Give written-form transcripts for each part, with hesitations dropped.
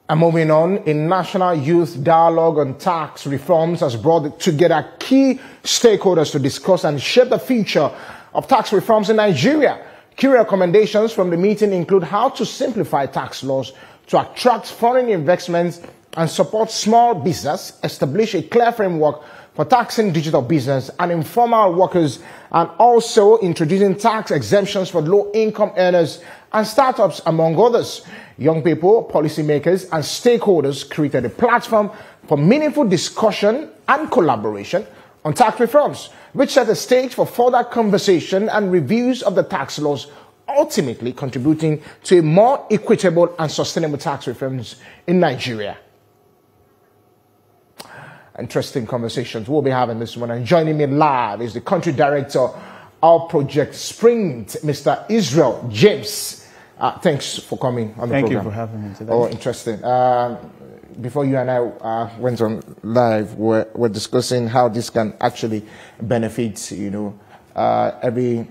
And moving on, a national youth dialogue on tax reforms has brought together key stakeholders to discuss and shape the future of tax reforms in Nigeria. Key recommendations from the meeting include how to simplify tax laws to attract foreign investments and support small business, establish a clear framework for taxing digital business and informal workers, and also introducing tax exemptions for low-income earners and startups, among others. Young people, policymakers, and stakeholders created a platform for meaningful discussion and collaboration on tax reforms, which set the stage for further conversation and reviews of the tax laws, ultimately contributing to a more equitable and sustainable tax reforms in Nigeria. Interesting conversations we'll be having this morning. Joining me live is the country director of Project Sprint, Mr. Israel James. Thanks for coming on the program. Thank you for having me today. Oh, interesting. Before you and I went on live, we're discussing how this can actually benefit, every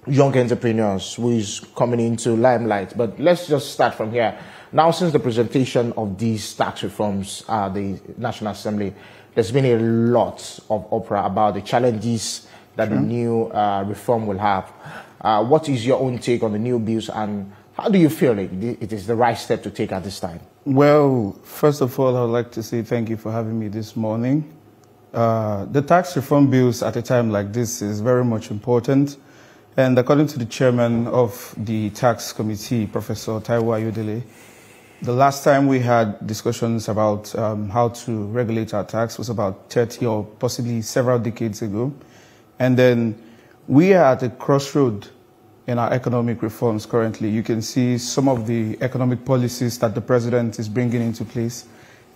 young entrepreneurs who is coming into limelight. But let's just start from here. Now, since the presentation of these tax reforms at the National Assembly, there's been a lot of opera about the challenges that the new reform will have. What is your own take on the new bills, and how do you feel it is the right step to take at this time? Well, first of all, I'd like to say thank you for having me this morning. The tax reform bills at a time like this is very much important. And according to the chairman of the tax committee, Professor Taiwo Ayodele, the last time we had discussions about how to regulate our tax was about 30 or possibly several decades ago. And then we are at a crossroad in our economic reforms currently. You can see some of the economic policies that the president is bringing into place.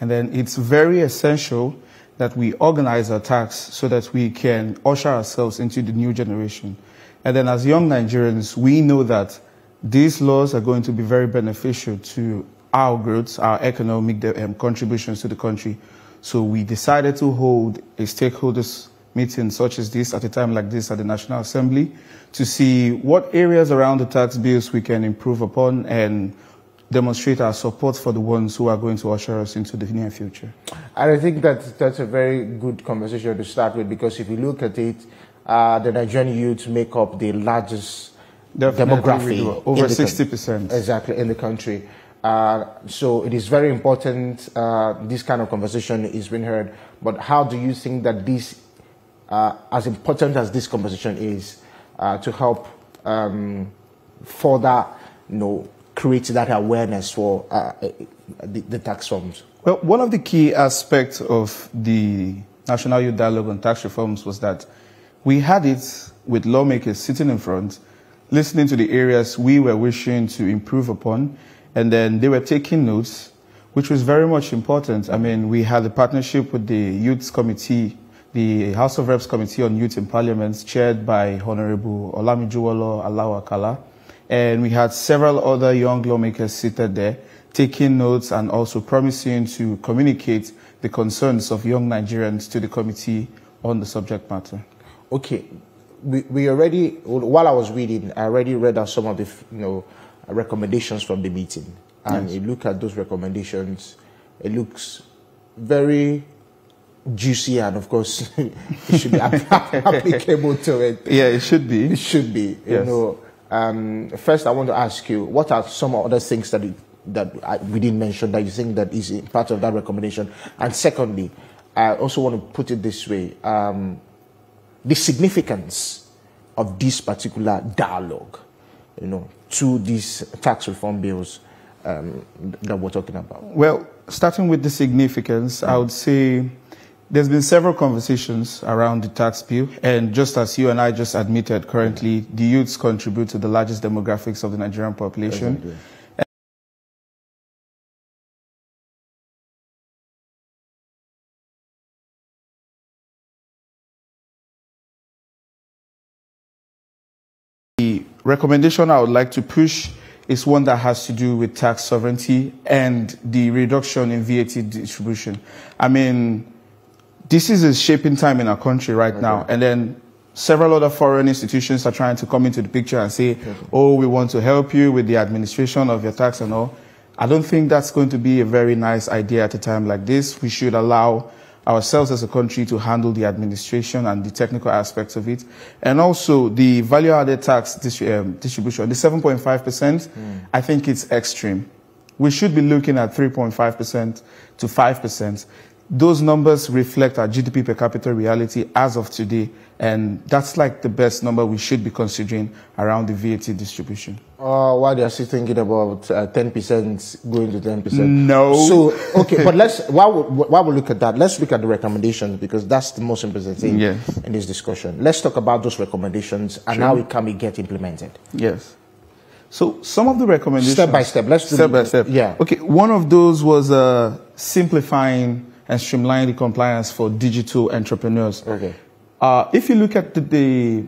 And then it's very essential that we organize our tax so that we can usher ourselves into the new generation. And then as young Nigerians, we know that these laws are going to be very beneficial to our growth, our economic contributions to the country. So we decided to hold a stakeholders meeting such as this at a time like this at the National Assembly to see what areas around the tax bills we can improve upon and demonstrate our support for the ones who are going to usher us into the near future. And I think that's a very good conversation to start with, because if you look at it, the Nigerian youth make up the largest demographic. Over 60%. Exactly, in the country. So it is very important this kind of conversation is being heard. But how do you think that this, as important as this conversation is, to help further, create that awareness for the tax forms? Well, one of the key aspects of the National Youth Dialogue on Tax Reforms was that we had it with lawmakers sitting in front, listening to the areas we were wishing to improve upon, and then they were taking notes, which was very much important. I mean, we had a partnership with the Youth Committee, the House of Reps Committee on Youth in Parliament, chaired by Honorable Olamijuwolo Alawakala, and we had several other young lawmakers seated there, taking notes and also promising to communicate the concerns of young Nigerians to the committee on the subject matter. Okay, we already, while I was reading, I already read out some of the, recommendations from the meeting. And yes. You look at those recommendations, it looks very juicy, and of course, it should be applicable to it. Yeah, it should be. It should be. Yes. First, I want to ask you, what are some other things that we didn't mention that you think that is part of that recommendation? And secondly, I also want to put it this way. The significance of this particular dialogue, to these tax reform bills that we're talking about. Well, starting with the significance, I would say there's been several conversations around the tax bill, and just as you and I just admitted, currently the youths contribute to the largest demographics of the Nigerian population. Exactly. The recommendation I would like to push is one that has to do with tax sovereignty and the reduction in VAT distribution. I mean, this is a shaping time in our country right now, and then several other foreign institutions are trying to come into the picture and say, oh, we want to help you with the administration of your tax and all. I don't think that's going to be a very nice idea at a time like this. We should allow ourselves as a country to handle the administration and the technical aspects of it. And also the value-added tax distribution, the 7.5%, I think it's extreme. We should be looking at 3.5% to 5%. Those numbers reflect our GDP per capita reality as of today, and that's like the best number we should be considering around the VAT distribution. Why they are still thinking about 10% going to 10%? No. So, okay, but while we look at that, let's look at the recommendations, because that's the most important thing in this discussion. Let's talk about those recommendations and how it can be get implemented. Yes. So some of the recommendations... Step by step. Let's do step by step. Yeah. Okay, one of those was simplifying and streamline the compliance for digital entrepreneurs. Okay. If you look at the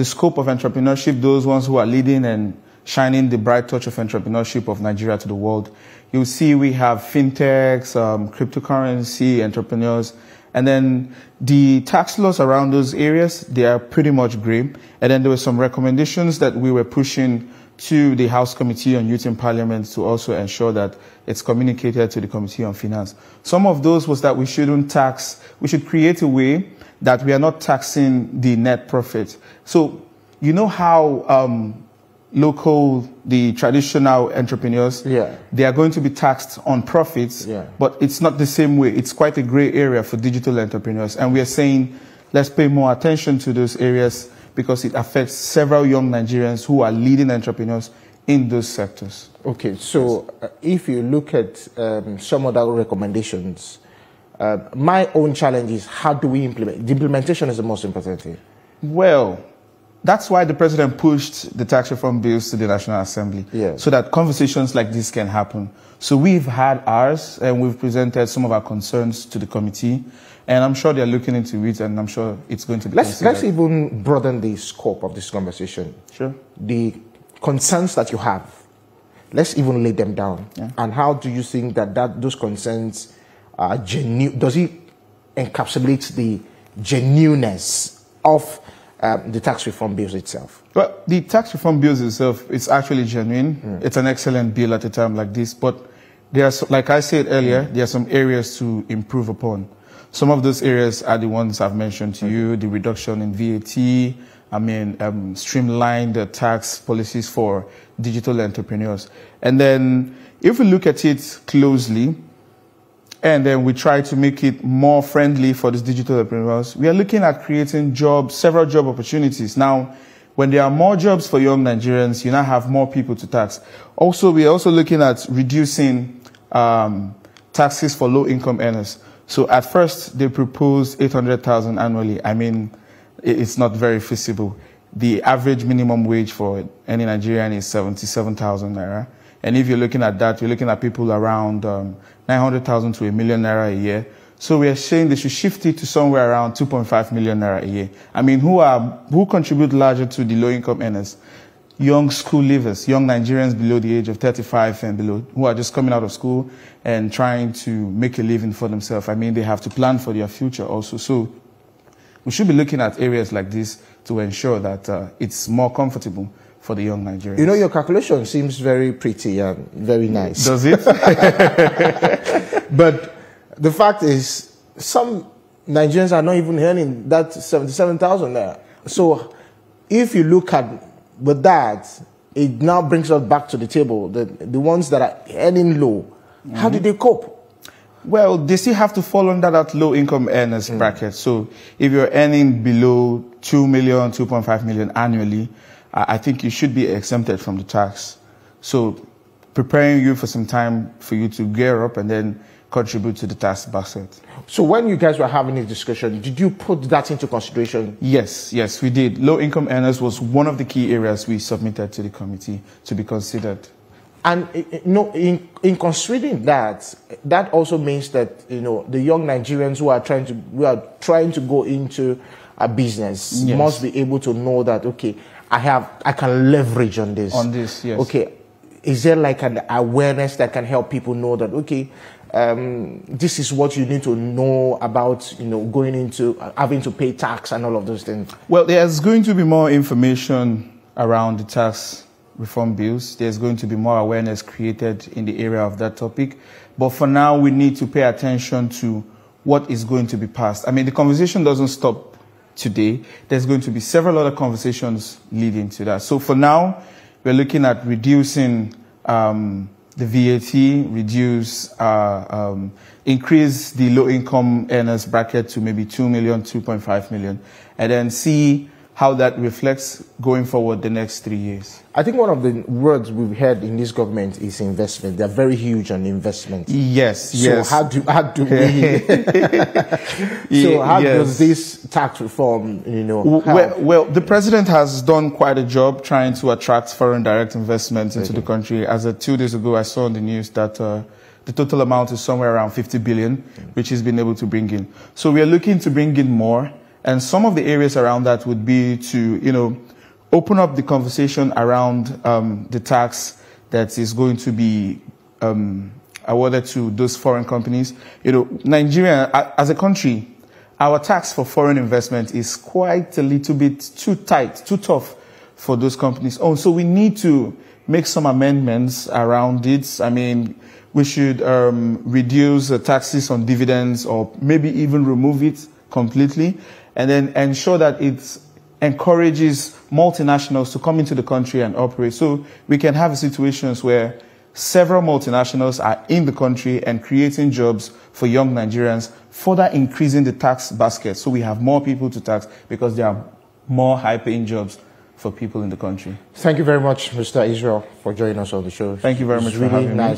scope of entrepreneurship, those ones who are leading and shining the bright touch of entrepreneurship of Nigeria to the world, you'll see we have fintechs, cryptocurrency entrepreneurs, and then the tax laws around those areas, they are pretty much gray. And then there were some recommendations that we were pushing to the House Committee on Youth in Parliament to also ensure that it's communicated to the Committee on Finance. Some of those was that we shouldn't tax, we should create a way that we are not taxing the net profit. So, you know how the traditional entrepreneurs, they are going to be taxed on profits, but it's not the same way. It's quite a gray area for digital entrepreneurs. And we are saying, let's pay more attention to those areas because it affects several young Nigerians who are leading entrepreneurs in those sectors. Okay, so if you look at some of the recommendations, my own challenge is how do we implement? The implementation is the most important thing. Well, that's why the president pushed the tax reform bills to the National Assembly, so that conversations like this can happen. So we've had ours, and we've presented some of our concerns to the committee, and I'm sure they're looking into it, and I'm sure it's going to be considered. Let's even broaden the scope of this conversation. Sure. The concerns that you have, let's even lay them down. And how do you think that those concerns are genuine? Does it encapsulate the genuineness of the tax reform bills itself? Well, the tax reform bills itself, it's actually genuine. It's an excellent bill at a time like this, but there's, like I said earlier, there are some areas to improve upon. Some of those areas are the ones I've mentioned to you, the reduction in VAT, streamline the tax policies for digital entrepreneurs. And then if we look at it closely, and then we try to make it more friendly for these digital entrepreneurs, we are looking at creating jobs, several job opportunities. Now, when there are more jobs for young Nigerians, you now have more people to tax. Also, we are also looking at reducing taxes for low-income earners. So at first, they proposed 800,000 annually. I mean, it's not very feasible. The average minimum wage for any Nigerian is 77,000 naira. And if you're looking at that, you're looking at people around 900,000 to 1 million naira a year. So we are saying they should shift it to somewhere around 2.5 million naira a year. I mean, who contribute larger to the low-income earners? Young school leavers, young Nigerians below the age of 35 and below, who are just coming out of school and trying to make a living for themselves. I mean, they have to plan for their future also. So we should be looking at areas like this to ensure that it's more comfortable for the young Nigerians. You know, your calculation seems very pretty and very nice. Does it? But the fact is, some Nigerians are not even earning that 77,000 there. So if you look at with that, it now brings us back to the table. The ones that are earning low, how do they cope? Well, they still have to fall under that low-income earners bracket. So if you're earning below 2 million, 2.5 million annually, I think you should be exempted from the tax. So preparing you for some time for you to gear up and then contribute to the tax basket. So when you guys were having this discussion, did you put that into consideration? Yes, we did. Low-income earners was one of the key areas we submitted to the committee to be considered. And in considering that, that also means that the young Nigerians who are trying to go into a business must be able to know that I can leverage on this. On this, yes. Okay, is there like an awareness that can help people know that this is what you need to know about going into having to pay tax and all of those things? Well, there's going to be more information around the tax reform bills. There's going to be more awareness created in the area of that topic. But for now, we need to pay attention to what is going to be passed. I mean, the conversation doesn't stop today. There's going to be several other conversations leading to that. So for now, we're looking at reducing the VAT, increase the low-income earners bracket to maybe 2 million, 2.5 million, and then see how that reflects going forward the next 3 years. I think one of the words we've heard in this government is investment. They're very huge on investment. Yes, so yes. How do we? So how does this tax reform, Well, the president has done quite a job trying to attract foreign direct investment into the country. As of 2 days ago, I saw on the news that the total amount is somewhere around 50 billion, which he's been able to bring in. So we are looking to bring in more. And some of the areas around that would be to, open up the conversation around the tax that is going to be awarded to those foreign companies. Nigeria, as a country, our tax for foreign investment is quite a little bit too tight, too tough for those companies. Oh, so we need to make some amendments around it. I mean, we should reduce the taxes on dividends or maybe even remove it completely, and then ensure that it encourages multinationals to come into the country and operate. So we can have situations where several multinationals are in the country and creating jobs for young Nigerians, further increasing the tax basket. So we have more people to tax because there are more high-paying jobs for people in the country. Thank you very much, Mr. Israel, for joining us on the show. Thank you very much for having me.